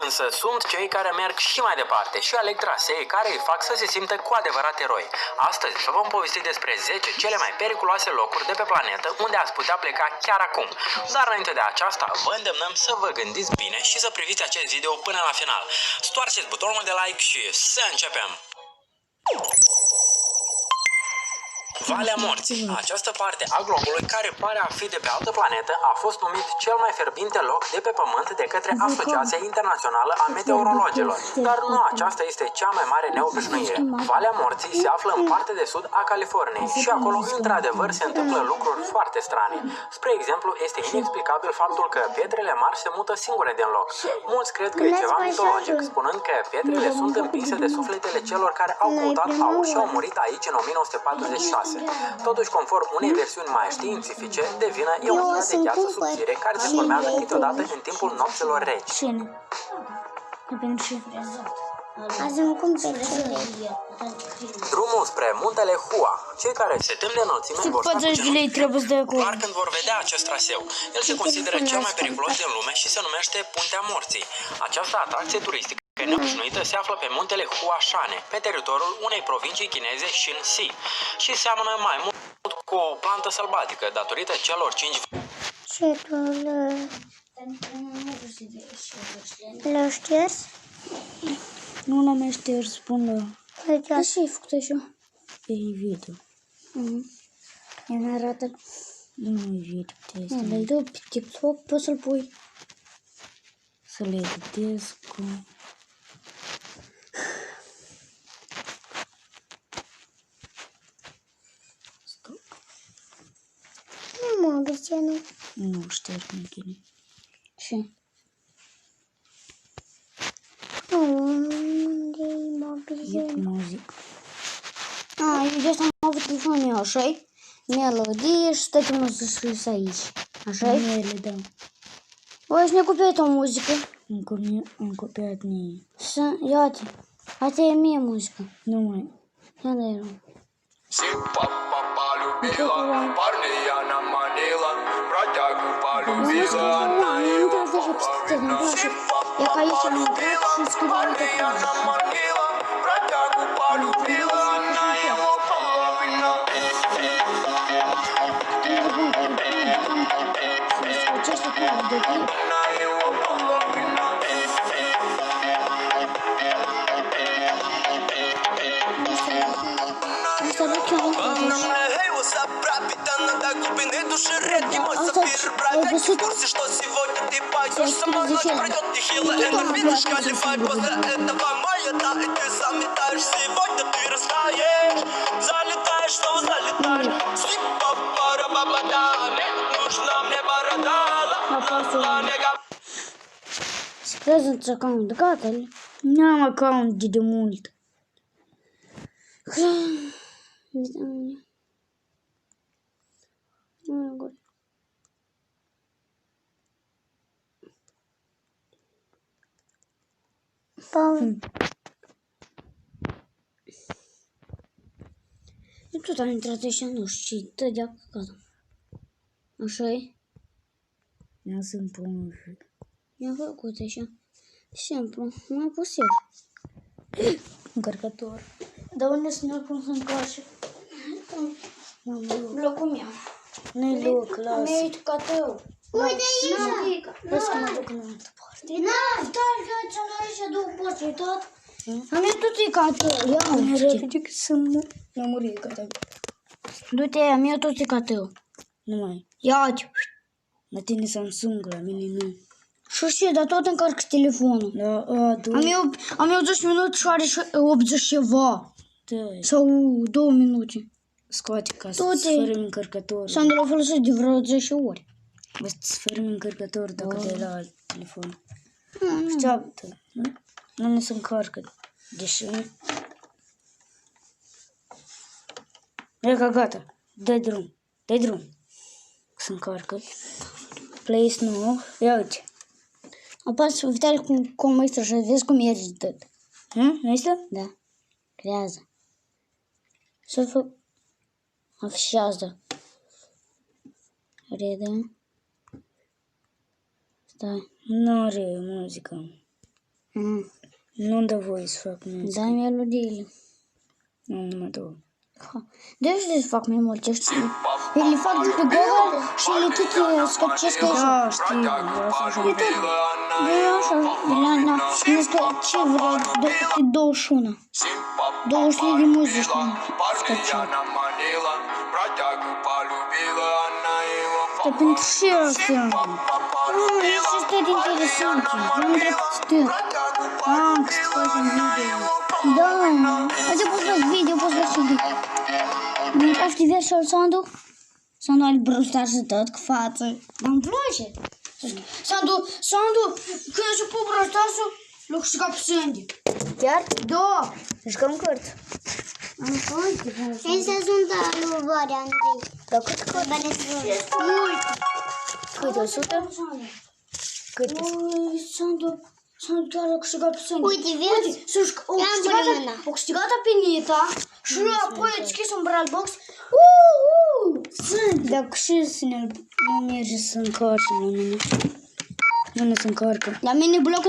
Însă sunt cei care merg și mai departe și aleg trasee care îi fac să se simtă cu adevărat eroi. Astăzi vă vom povesti despre 10 cele mai periculoase locuri de pe planetă unde ați putea pleca chiar acum. Dar înainte de aceasta, vă îndemnăm să vă gândiți bine și să priviți acest video până la final. Stoarceți butonul de like și să începem! Valea Morții. Această parte a globului, care pare a fi de pe altă planetă, a fost numit cel mai fierbinte loc de pe Pământ de către Asociația Internațională a Meteorologilor. Dar nu aceasta este cea mai mare neobișnuire. Valea Morții se află în partea de sud a Californiei și acolo, într-adevăr, se întâmplă lucruri foarte strane. Spre exemplu, este inexplicabil faptul că pietrele mari se mută singure din loc. Mulți cred că e ceva mitologic, spunând că pietrele sunt împinse de sufletele celor care au căutat aur și au murit aici în 1946. Totuși, conform unei versiuni mai științifice, de vină e un fel de gheață subțire care se formează câteodată în timpul nopților reci. Drumul spre muntele Hua. Cei care se tem de înălțime vor sta doar când vor vedea acest traseu. El se consideră cel mai periculos din lume și se numește Puntea Morții. Această atracție turistică neobișnuită se află pe muntele Huashan, pe teritoriul unei provincii chineze Shinxi, și seamănă mai mult cu o plantă sălbatică datorită celor 5 Le-au șters? Nu l-am șters până... Da, și ai făcut așa. Pe video. Ea mi arată. Nu e video. Le-ai dat pe TikTok, poți să-l pui. Să le editez cu... Stop. Nu mă, de ce nu? Nu șterg închine. Ce? Unde-i mobilul? Muzică. Eu de asta am avut telefonul meu, așa-i? Melodie și toate muzici aici. Așa-i? Ele, da. Voi și ne copiat o muzică. Am copiat mie. Ia-te. Asta e mie muzică. Nu mai. Ia de el. Папа полюбила, парня она манила, бродягу полюбила, она его полюбила. Я хочу играть, что сказала Парня она манила, бродягу полюбила, она его половина. Она его половина. Эй, WhatsApp, пропитан до глубины души, редкий мой сапфир, брат, в курсе, что сегодня ты пойдешь со мной, ночь пройдет нехило, видишь, калифай, после этого моя, да, и ты сам летаешь, сегодня ты растаешь, залетаешь, снова залетаешь, слипа, пара, бабада, нужна мне борода, Se prezintă account, gata? N-am account de mult. Eu tot am intrat așa, nu știu, și tădea gata. Așa-i? Nu sunt pun. I-am făcut așa. Simplu, mai pus eu. Încărcător. Dar unde să ne-l pun să încoace? Locul meu. Nu-i loc, lasă. Am ieit ca tău. Uite aici! Lasă că mă duc în altă parte. Stai că ți-am aici două porți, uitat? Am ieit tot ca tău. Ia, Mai repede că să muri ca tău. du-te, am ieit tot ca tău. Nu mai. Ia-te. La tine Samsung, la mine nu. Și, dar tot încarc telefonul. Da, Am eu 10 minute și are 80 ceva. Da. Sau 2 minute. Scoate ca să Du-te. sfărâmi încărcătorul. Și am de la folosit de vreo 10 ori. Bă, să sfărâmi încărcătorul dacă te-ai la telefon. Nu. Așteaptă. Nu ne se încarcă. Deși... E ca gata. Dă-i drum. Dă-i drum. Se încarcă. Place nou. Ia uite. Apasă Vitali cum extra și vezi cum merge tot. Este? Da. Creează. Să fac... Afișează. Redă. Stai. Nu are muzică. Nu-mi dă voie să fac muzică. Dai melodiile. Nu mă dau. De ce să fac mai multe? Eu le fac pe Google și le tot scăpcesc aici. Da, știu, vreau să joc. Eu așa, nu știu ce vreau, de 21. 20 de muzici scăpcesc. Dar pentru ce asta? Este stări interesante. Eu nu trebuie să știu. Că să facem video. Da, azi poți face video, poți face video. Minecraft diversul Sandu? Sandu are brustar și tot cu față. Dar îmi place. Sandu, când se pun brustarsul, l-o câștiga pe Sandy. Chiar? Da. Jucăm cât? Am fost. Însă sunt aluvare, Andrei. Dar cât? Uite. Cât? 100? Cât? Ui, Sandu chiar a câștigat pe Sandy. Uite, vezi? O câștigat pe Nita și apoi a deschis un Brawl Box. Sandy. Dacă și să ne... Nu merge să încarce la mine. Nu se încarcă. La mine blocul